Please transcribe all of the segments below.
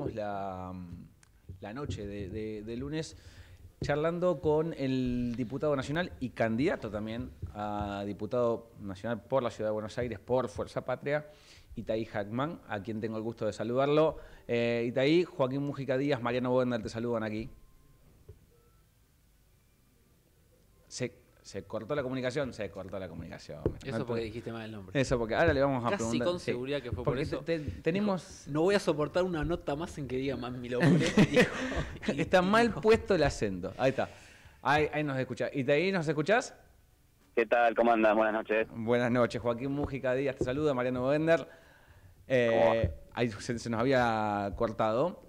arrancamos la noche de lunes charlando con el diputado nacional y candidato también a diputado nacional por la Ciudad de Buenos Aires por Fuerza Patria, Itaí Hackman, a quien tengo el gusto de saludarlo. Itaí, Joaquín Múgica Díaz, Mariano Bogender te saludan aquí. Se cortó la comunicación, Eso porque dijiste mal el nombre. Eso porque ahora le vamos a Casi preguntar. con seguridad que fue por eso. Tenemos... Dijo, no voy a soportar una nota más en que diga más mi nombre. Está mal puesto el acento. Ahí está. Ahí nos escucha. ¿Itaí, nos escuchás? ¿Qué tal? ¿Cómo andas? Buenas noches. Buenas noches. Joaquín Múgica Díaz te saluda, Mariano Bogender. Ahí se nos había cortado.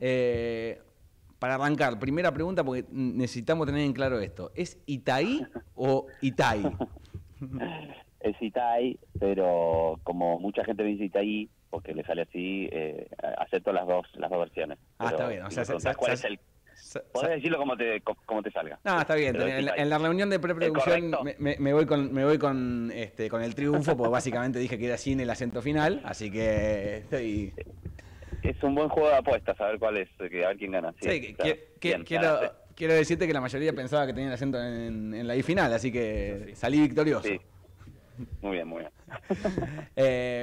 Para arrancar, primera pregunta, porque necesitamos tener en claro esto. ¿Es Itaí o Itaí? Es Itaí, pero como mucha gente me dice Itaí, porque le sale así, acepto las dos versiones. Está bien. O sea, ¿cuál es el...? Podés decirlo como te salga. No, está bien. En la reunión de preproducción me voy con el triunfo, porque básicamente dije que era sin el acento final, así que estoy... Es un buen juego de apuestas, a ver cuál es, a ver quién gana. Sí, quiero decirte que la mayoría pensaba que tenía el acento en la I final, así que salí victorioso. Sí. Muy bien, muy bien.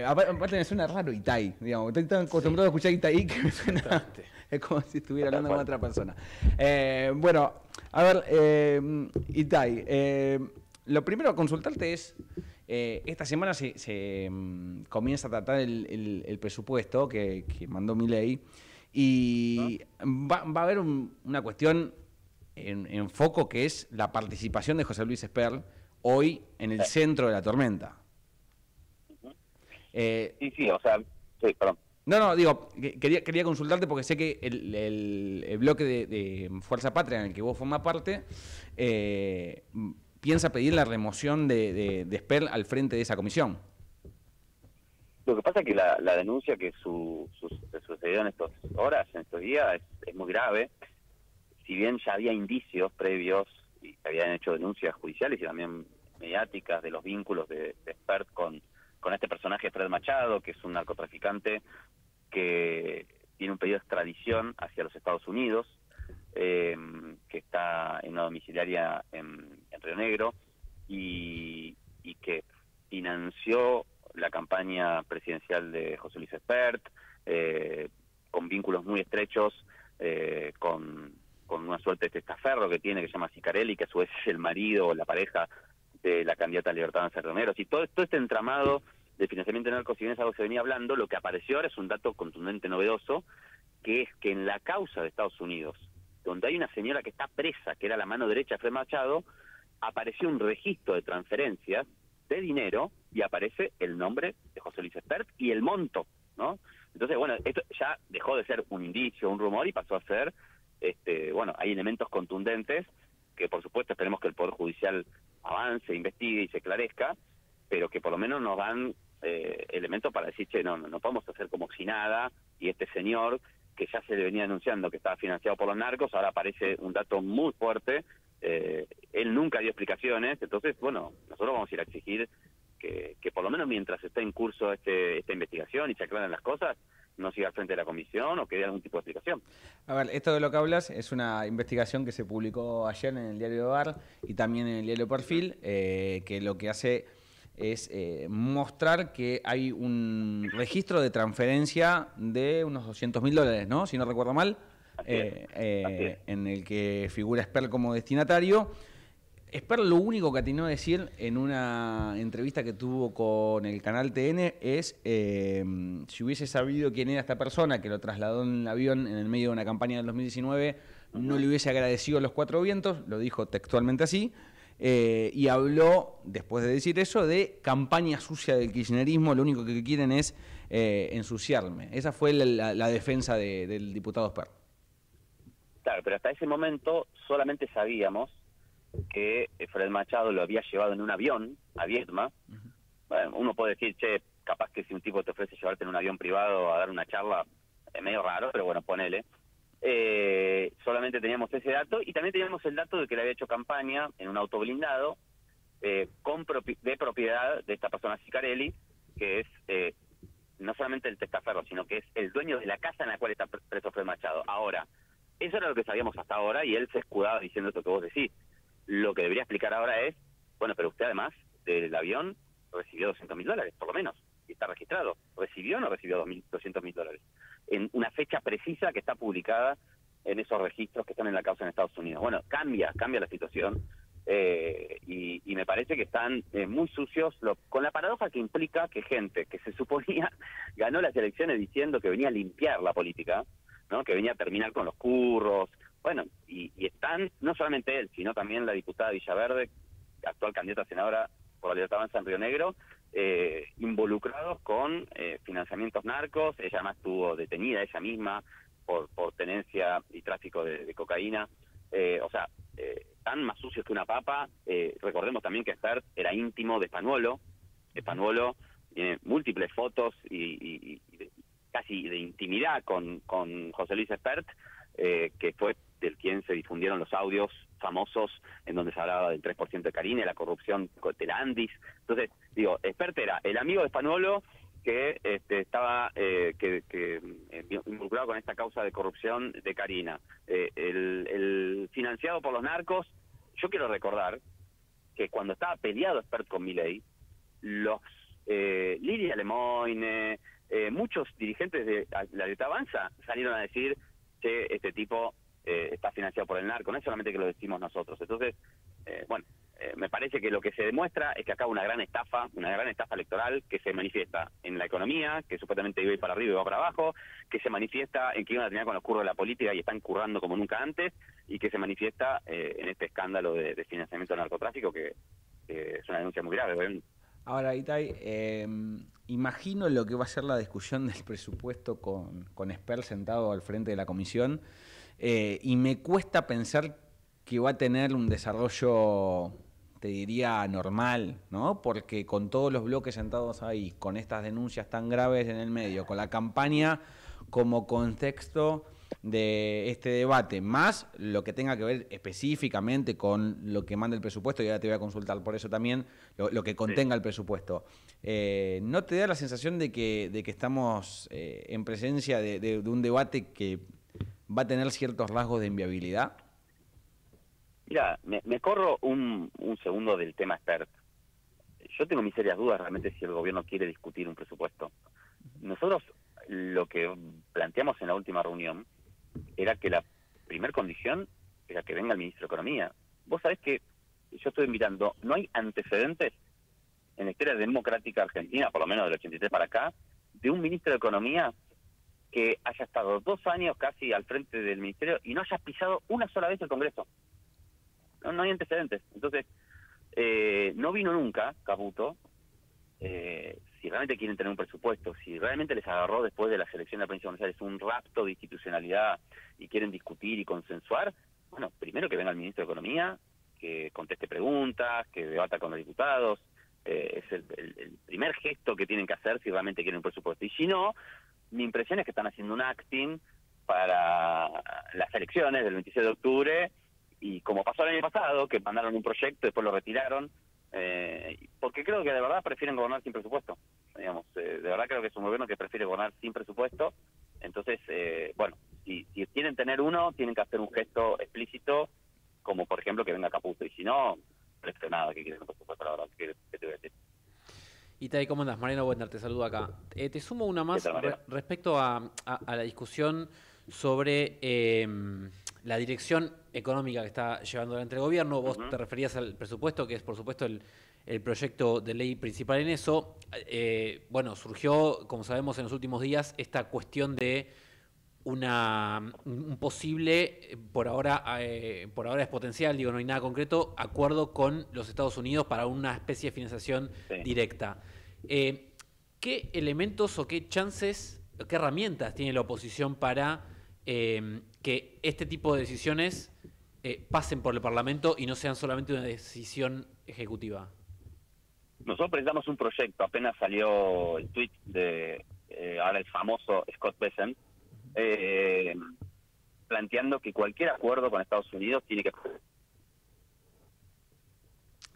Aparte me suena raro Itaí, digamos. Estoy tan acostumbrado a escuchar Itaí que me suena... Es como si estuviera hablando con otra persona. Bueno, a ver, Itaí, lo primero a consultarte es, esta semana se comienza a tratar el presupuesto que mandó Milei y va a haber una cuestión en foco que es la participación de José Luis Esperl hoy en el centro de la tormenta. Sí, o sea, sí, perdón. No, digo, quería consultarte porque sé que el bloque de Fuerza Patria en el que vos formás parte piensa pedir la remoción de Esperl al frente de esa comisión. Lo que pasa es que la denuncia que sucedió en estas horas, en estos días, es muy grave. Si bien ya había indicios previos y se habían hecho denuncias judiciales y también mediáticas de los vínculos de Esperl con este personaje, Fred Machado, que es un narcotraficante que tiene un pedido de extradición hacia los Estados Unidos, que está en una domiciliaria en Río Negro y que financió la campaña presidencial de José Luis Esperl, con vínculos muy estrechos con una suerte de testaferro que tiene, que se llama Sicarelli, que a su vez es el marido o la pareja de la candidata Libertad Avanza Romero. Y todo este entramado de financiamiento de narcos, si bien es algo que se venía hablando, lo que apareció ahora es un dato contundente, novedoso, que es que en la causa de Estados Unidos, donde hay una señora que está presa, que era la mano derecha de Fred Machado, apareció un registro de transferencias de dinero y aparece el nombre de José Luis Esperl y el monto, ¿no? Entonces, bueno, esto ya dejó de ser un indicio, un rumor y pasó a ser, bueno, hay elementos contundentes que por supuesto esperemos que el Poder Judicial avance, investigue y se esclarezca, pero que por lo menos nos dan elementos para decir, che, no podemos hacer como si nada, y este señor que ya se le venía anunciando que estaba financiado por los narcos, ahora aparece un dato muy fuerte, él nunca dio explicaciones, entonces, bueno, nosotros vamos a ir a exigir que por lo menos mientras esté en curso esta investigación y se aclaren las cosas, no siga al frente de la comisión o que dé algún tipo de explicación. A ver, esto de lo que hablas es una investigación que se publicó ayer en el diario Hogar y también en el diario Perfil, que lo que hace es mostrar que hay un registro de transferencia de unos $200.000, ¿no? Si no recuerdo mal, en el que figura Esperl como destinatario. Esperl lo único que atinó a decir en una entrevista que tuvo con el canal TN es si hubiese sabido quién era esta persona que lo trasladó en el avión en el medio de una campaña del 2019, no le hubiese agradecido los cuatro vientos, lo dijo textualmente así, y habló, después de decir eso, de campaña sucia del kirchnerismo, lo único que quieren es ensuciarme. Esa fue la defensa del diputado Esperl. Claro, pero hasta ese momento solamente sabíamos que Fred Machado lo había llevado en un avión a Viedma. Bueno, uno puede decir, che, capaz que si un tipo te ofrece llevarte en un avión privado a dar una charla, es medio raro, pero bueno, ponele. Solamente teníamos ese dato y también teníamos el dato de que le había hecho campaña en un auto blindado de propiedad de esta persona Sicarelli, que es no solamente el testaferro, sino que es el dueño de la casa en la cual está preso Fred Machado. Ahora, eso era lo que sabíamos hasta ahora y él se escudaba diciendo esto que vos decís. Lo que debería explicar ahora es, bueno, pero usted además del avión recibió $200.000, por lo menos, y está registrado. ¿Recibió o no recibió $200.000? En una fecha precisa que está publicada en esos registros que están en la causa en Estados Unidos. Bueno, cambia la situación y me parece que están muy sucios, con la paradoja que implica que gente que se suponía ganó las elecciones diciendo que venía a limpiar la política, ¿no? Que venía a terminar con los curros, bueno, y están, no solamente él, sino también la diputada Villaverde, actual candidata a senadora por la Libertad Avanza en Río Negro, involucrados con financiamientos narcos. Ella además estuvo detenida ella misma por tenencia y tráfico de cocaína. O sea, están más sucios que una papa. Recordemos también que Espert era íntimo de Spanuolo. Spanuolo tiene múltiples fotos y casi de intimidad con José Luis Espert, que fue del quien se difundieron los audios famosos en donde se hablaba del 3% de Carine, la corrupción de la Andis. Entonces, digo, Espert era el amigo de Spanuolo que estaba involucrado con esta causa de corrupción de Carina. El financiado por los narcos. Yo quiero recordar que cuando estaba peleado Espert con Milei, los Lidia Lemoine, muchos dirigentes de la Libertad Avanza salieron a decir que este tipo está financiado por el narco, no es solamente que lo decimos nosotros. Entonces, me parece que lo que se demuestra es que acá una gran estafa electoral que se manifiesta en la economía, que supuestamente iba a ir para arriba y va para abajo, que se manifiesta en que iban a terminar con los curros de la política y están currando como nunca antes, y que se manifiesta en este escándalo de financiamiento del narcotráfico, que es una denuncia muy grave, ¿ven? Ahora, Itay, imagino lo que va a ser la discusión del presupuesto con Espert sentado al frente de la comisión, y me cuesta pensar que va a tener un desarrollo, te diría, normal, ¿no? Porque con todos los bloques sentados ahí, con estas denuncias tan graves en el medio, con la campaña como contexto de este debate, más lo que tenga que ver específicamente con lo que manda el presupuesto, y ahora te voy a consultar por eso también, lo que contenga el presupuesto. ¿No te da la sensación de que estamos en presencia de un debate que va a tener ciertos rasgos de inviabilidad? Mira, me corro un segundo del tema Espert. Yo tengo mis serias dudas realmente si el gobierno quiere discutir un presupuesto. Nosotros lo que planteamos en la última reunión era que la primera condición era que venga el ministro de Economía. Vos sabés que yo estoy mirando, no hay antecedentes en la historia democrática argentina, por lo menos del 83 para acá, de un ministro de Economía que haya estado 2 años casi al frente del ministerio y no haya pisado una sola vez el Congreso. No hay antecedentes. Entonces, no vino nunca Caputo. Si realmente quieren tener un presupuesto, si realmente les agarró después de las elecciones de la provincia de Buenos Aires un rapto de institucionalidad y quieren discutir y consensuar, bueno, primero que venga el ministro de Economía, que conteste preguntas, que debata con los diputados. Es el primer gesto que tienen que hacer si realmente quieren un presupuesto. Y si no, mi impresión es que están haciendo un acting para las elecciones del 26 de octubre, y como pasó el año pasado, que mandaron un proyecto y después lo retiraron, porque creo que de verdad prefieren gobernar sin presupuesto. Digamos, de verdad creo que es un gobierno que prefiere gobernar sin presupuesto. Entonces, si quieren tener uno, tienen que hacer un gesto explícito, como por ejemplo que venga Caputo, y si no, prefiero nada que quieren un presupuesto, la verdad, que te voy a decir. Itay, ¿cómo andas? Mariano Wendler, te saludo acá. Te sumo una más respecto a la discusión sobre la dirección económica que está llevando adelante el gobierno. Vos te referías al presupuesto, que es por supuesto el proyecto de ley principal en eso. Surgió, como sabemos, en los últimos días esta cuestión de un posible, por ahora es potencial, digo, no hay nada concreto, acuerdo con los Estados Unidos para una especie de financiación directa. ¿Qué elementos o qué chances, qué herramientas tiene la oposición para que este tipo de decisiones pasen por el Parlamento y no sean solamente una decisión ejecutiva? Nosotros presentamos un proyecto, apenas salió el tweet de ahora el famoso Scott Bessent, planteando que cualquier acuerdo con Estados Unidos tiene que...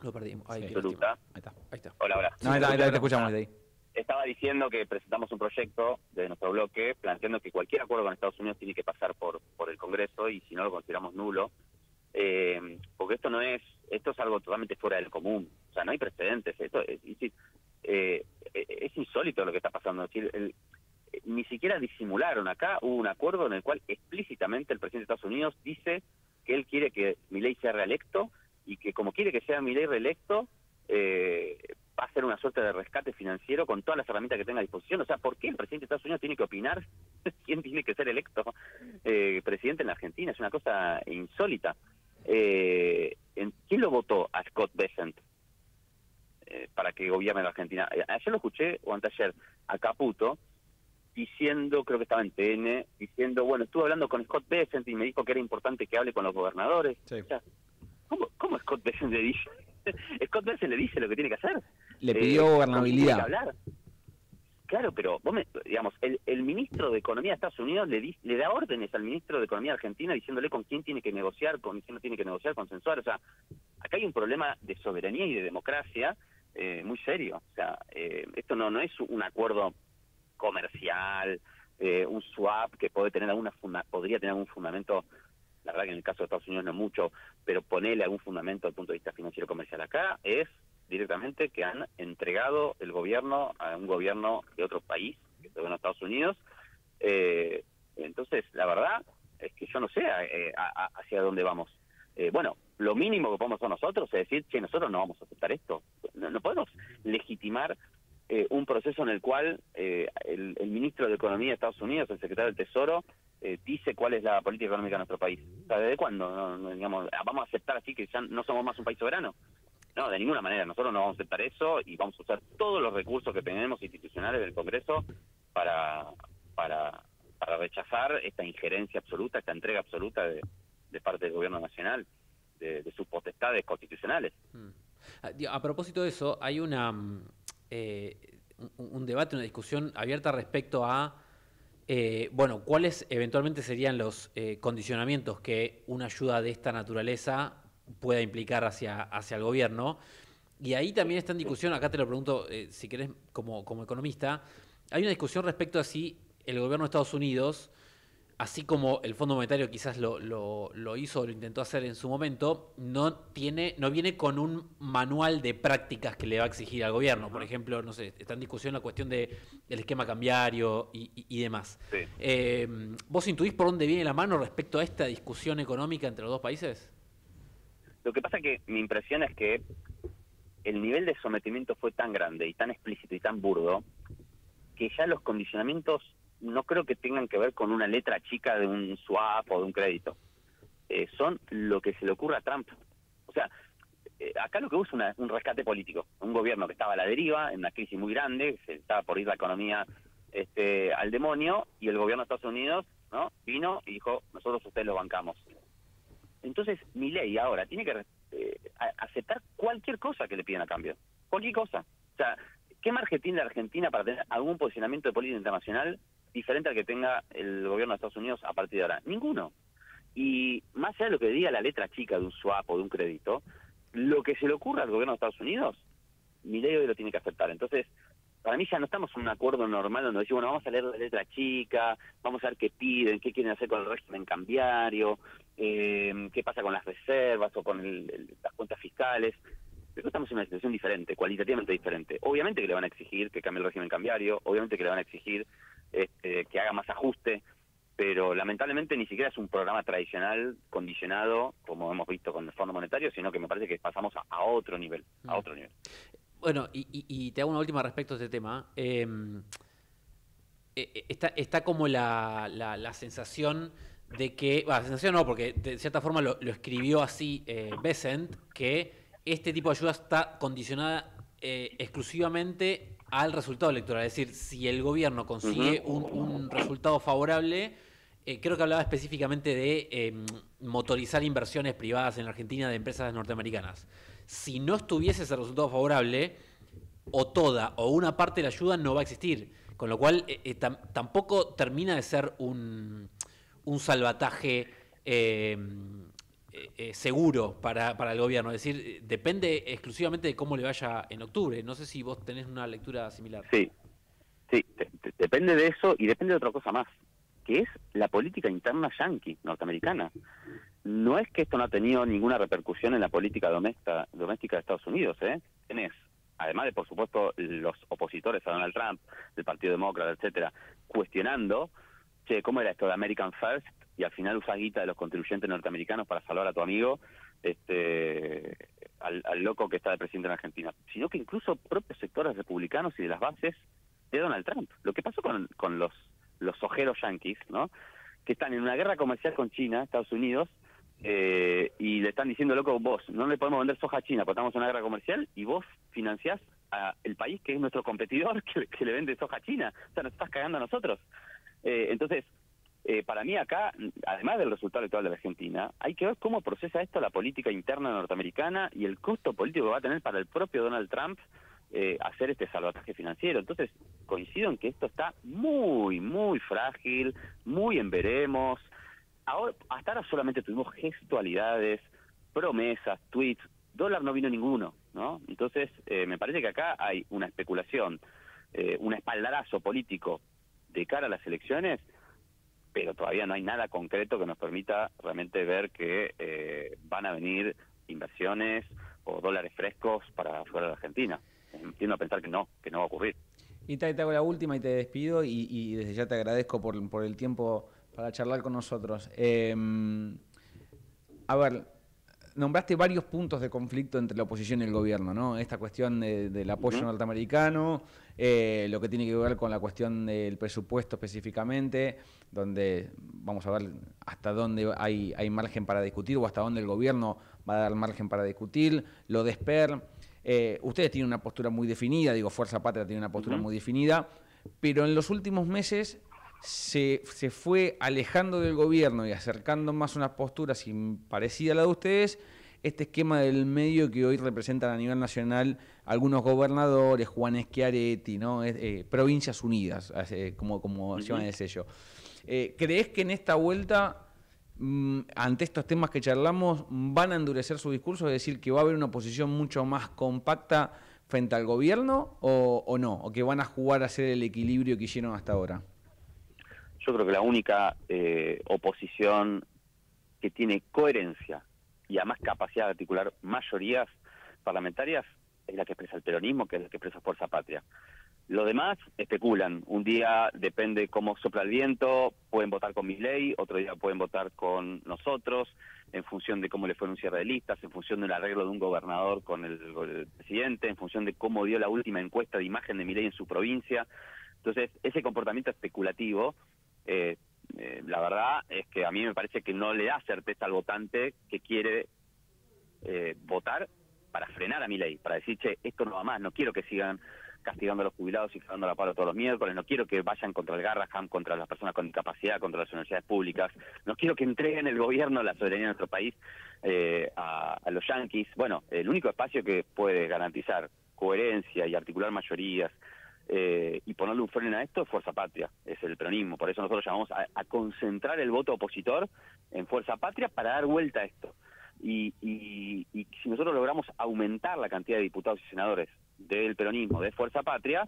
Lo perdimos. Absoluta. Ahí está. Hola. No, ahí te escuchamos de ahí. estaba diciendo que presentamos un proyecto de nuestro bloque planteando que cualquier acuerdo con Estados Unidos tiene que pasar por el Congreso y si no lo consideramos nulo, porque esto es algo totalmente fuera del común, o sea, no hay precedentes, esto es insólito lo que está pasando, es decir, ni siquiera disimularon. Acá hubo un acuerdo en el cual explícitamente el presidente de Estados Unidos dice que él quiere que Milei sea reelecto y que como quiere que sea Milei reelecto, va a ser una suerte de rescate financiero con todas las herramientas que tenga a disposición. O sea, ¿por qué el presidente de Estados Unidos tiene que opinar quién tiene que ser electo presidente en la Argentina? Es una cosa insólita. ¿Quién lo votó a Scott Bessent para que gobierne la Argentina? Ayer lo escuché, o anteayer, a Caputo, diciendo, creo que estaba en TN, diciendo, bueno, estuve hablando con Scott Bessent y me dijo que era importante que hable con los gobernadores. Sí. O sea, ¿cómo Scott Bessent le dice? Scott Bessent le dice lo que tiene que hacer. Le pidió gobernabilidad. Tiene que hablar. Claro, pero digamos, el ministro de Economía de Estados Unidos le da órdenes al ministro de Economía de Argentina diciéndole con quién tiene que negociar, con quién no tiene que negociar, consensuar. O sea, acá hay un problema de soberanía y de democracia muy serio. O sea, esto no es un acuerdo comercial, un swap que podría tener algún fundamento. La verdad que en el caso de Estados Unidos no mucho, pero ponerle algún fundamento desde el punto de vista financiero comercial. Acá es directamente que han entregado el gobierno a un gobierno de otro país, que es el gobierno de Estados Unidos. Entonces, la verdad es que yo no sé hacia dónde vamos. Bueno, lo mínimo que podemos hacer nosotros es decir, che, nosotros no vamos a aceptar esto. No podemos legitimar un proceso en el cual el ministro de Economía de Estados Unidos, el secretario del Tesoro, dice cuál es la política económica de nuestro país. O sea, ¿desde cuándo? Digamos, ¿vamos a aceptar así que ya no somos más un país soberano? No, de ninguna manera. Nosotros no vamos a aceptar eso y vamos a usar todos los recursos que tenemos institucionales del Congreso para rechazar esta injerencia absoluta, esta entrega absoluta de parte del Gobierno Nacional de sus potestades constitucionales. A propósito de eso, hay un debate, una discusión abierta respecto a cuáles eventualmente serían los condicionamientos que una ayuda de esta naturaleza pueda implicar hacia el gobierno. Y ahí también está en discusión, acá te lo pregunto si querés como economista, hay una discusión respecto a si el gobierno de Estados Unidos, así como el Fondo Monetario quizás lo hizo o lo intentó hacer en su momento, no viene con un manual de prácticas que le va a exigir al gobierno. Por ejemplo, no sé, está en discusión la cuestión del esquema cambiario y demás. Sí. ¿Vos intuís por dónde viene la mano respecto a esta discusión económica entre los dos países? Lo que pasa es que mi impresión es que el nivel de sometimiento fue tan grande y tan explícito y tan burdo que ya los condicionamientos no creo que tengan que ver con una letra chica de un swap o de un crédito. Son lo que se le ocurre a Trump. O sea, acá lo que hubo es un rescate político. Un gobierno que estaba a la deriva, en una crisis muy grande, se estaba por ir la economía al demonio, y el gobierno de Estados Unidos, ¿no?, vino y dijo, nosotros ustedes lo bancamos. Entonces, Milei ahora tiene que aceptar cualquier cosa que le pidan a cambio. Cualquier cosa. O sea, ¿qué margen tiene la Argentina para tener algún posicionamiento de política internacional diferente al que tenga el gobierno de Estados Unidos a partir de ahora? Ninguno. Y más allá de lo que diga la letra chica de un swap o de un crédito, lo que se le ocurra al gobierno de Estados Unidos, Milei hoy lo tiene que aceptar. Entonces, para mí ya no estamos en un acuerdo normal donde decimos, bueno, vamos a leer la letra chica, vamos a ver qué piden, qué quieren hacer con el régimen cambiario, qué pasa con las reservas o con las cuentas fiscales. Pero estamos en una situación diferente, cualitativamente diferente. Obviamente que le van a exigir que cambie el régimen cambiario, obviamente que le van a exigir que haga más ajuste, pero lamentablemente ni siquiera es un programa tradicional condicionado, como hemos visto con el Fondo Monetario, sino que me parece que pasamos a otro nivel, a otro nivel. Bueno, y te hago una última respecto a este tema. Está como la sensación de que, la sensación no, porque de cierta forma lo escribió así Bessent, que este tipo de ayuda está condicionada exclusivamente al resultado electoral. Es decir, si el gobierno consigue un resultado favorable, creo que hablaba específicamente de motorizar inversiones privadas en la Argentina de empresas norteamericanas. Si no estuviese ese resultado favorable, o toda o una parte de la ayuda no va a existir. Con lo cual, tampoco termina de ser un salvataje seguro para el gobierno. Es decir, depende exclusivamente de cómo le vaya en octubre. No sé si vos tenés una lectura similar. Sí, Sí, depende de eso y depende de otra cosa más, que es la política interna yanqui, norteamericana. No es que esto no ha tenido ninguna repercusión en la política doméstica de Estados Unidos, ¿eh? Tenés, además de, por supuesto, los opositores a Donald Trump, del Partido Demócrata, etcétera, cuestionando, che, ¿cómo era esto de American First? Y al final usás guita de los contribuyentes norteamericanos para salvar a tu amigo, al loco que está de presidente en Argentina. Sino que incluso propios sectores republicanos y de las bases de Donald Trump. Lo que pasó con los ojeros yanquis, ¿no? Que están en una guerra comercial con China, Estados Unidos, y le están diciendo, loco, vos no le podemos vender soja a China porque estamos en una guerra comercial y vos financiás a el país que es nuestro competidor que le vende soja a China. O sea, nos estás cagando a nosotros. Entonces, para mí acá, además del resultado electoral de la Argentina, hay que ver cómo procesa esto la política interna norteamericana y el costo político que va a tener para el propio Donald Trump hacer este salvataje financiero. Entonces, coincido en que esto está muy, muy frágil, muy en veremos. Ahora, hasta ahora solamente tuvimos gestualidades, promesas, tweets, dólar no vino ninguno, ¿no? Entonces, me parece que acá hay una especulación, un espaldarazo político de cara a las elecciones, pero todavía no hay nada concreto que nos permita realmente ver que van a venir inversiones o dólares frescos para fuera de Argentina. Entiendo a pensar que no va a ocurrir. Y te hago la última y te despido y desde ya te agradezco por el tiempo para charlar con nosotros. A ver, nombraste varios puntos de conflicto entre la oposición y el gobierno, ¿no? Esta cuestión del apoyo norteamericano, lo que tiene que ver con la cuestión del presupuesto específicamente, donde vamos a ver hasta dónde hay margen para discutir o hasta dónde el gobierno va a dar margen para discutir, lo de Esper. Ustedes tienen una postura muy definida, Fuerza Patria tiene una postura muy definida, pero en los últimos meses se fue alejando del gobierno y acercando más una postura parecida a la de ustedes, este esquema del medio que hoy representan a nivel nacional algunos gobernadores, Juan Schiaretti, ¿no? Provincias Unidas, como se llama el sello. ¿Crees que en esta vuelta, ante estos temas que charlamos, van a endurecer su discurso, es decir, que va a haber una oposición mucho más compacta frente al gobierno o no? ¿O que van a jugar a hacer el equilibrio que hicieron hasta ahora? Yo creo que la única oposición que tiene coherencia y además capacidad de articular mayorías parlamentarias es la que expresa el peronismo, que es la que expresa Fuerza Patria. Los demás especulan. Un día depende cómo sopla el viento, pueden votar con Milei, otro día pueden votar con nosotros, en función de cómo le fue un cierre de listas, en función del arreglo de un gobernador con el presidente, en función de cómo dio la última encuesta de imagen de Milei en su provincia. Entonces, ese comportamiento especulativo, la verdad es que a mí me parece que no le da certeza al votante que quiere votar para frenar a Milei, para decir, che, esto no va más, no quiero que sigan castigando a los jubilados y cagando la palo todos los miércoles, no quiero que vayan contra el Garraham, contra las personas con discapacidad, contra las universidades públicas, no quiero que entreguen el gobierno, la soberanía de nuestro país a los yanquis. Bueno, el único espacio que puede garantizar coherencia y articular mayorías y ponerle un freno a esto es Fuerza Patria, es el peronismo. Por eso nosotros llamamos a concentrar el voto opositor en Fuerza Patria para dar vuelta a esto. Y si nosotros logramos aumentar la cantidad de diputados y senadores del peronismo, de Fuerza Patria,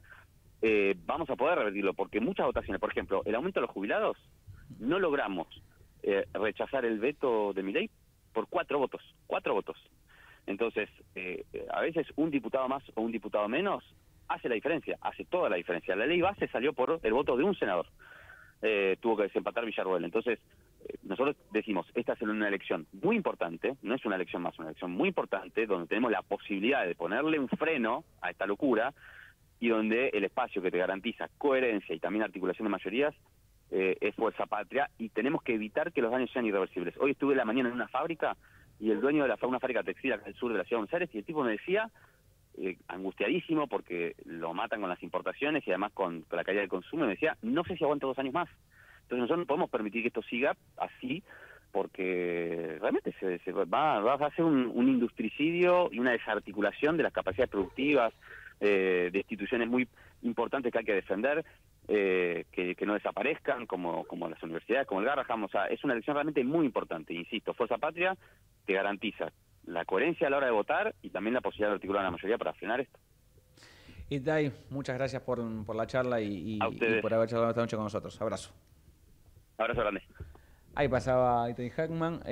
vamos a poder revertirlo, porque muchas votaciones, por ejemplo, el aumento de los jubilados, no logramos rechazar el veto de Milei por 4 votos. Entonces, a veces un diputado más o un diputado menos hace la diferencia, hace toda la diferencia. La ley base salió por el voto de un senador, tuvo que desempatar Villarroel. Entonces, nosotros decimos, esta es una elección muy importante, no es una elección más, una elección muy importante, donde tenemos la posibilidad de ponerle un freno a esta locura y donde el espacio que te garantiza coherencia y también articulación de mayorías es Fuerza Patria, y tenemos que evitar que los daños sean irreversibles. Hoy estuve la mañana en una fábrica y el dueño de una fábrica textil acá al sur de la ciudad de Buenos Aires, y el tipo me decía, angustiadísimo porque lo matan con las importaciones y además con la caída del consumo, me decía, no sé si aguanto 2 años más. Entonces nosotros no podemos permitir que esto siga así, porque realmente va a ser un industricidio y una desarticulación de las capacidades productivas de instituciones muy importantes que hay que defender, que no desaparezcan, como las universidades, como el Garraham. O sea, es una elección realmente muy importante. Insisto, Fuerza Patria te garantiza la coherencia a la hora de votar y también la posibilidad de articular una mayoría para frenar esto. Itai, muchas gracias por la charla y por haber charlado esta noche con nosotros. Abrazo. Abrazo grande. Ahí pasaba Itai Hackman.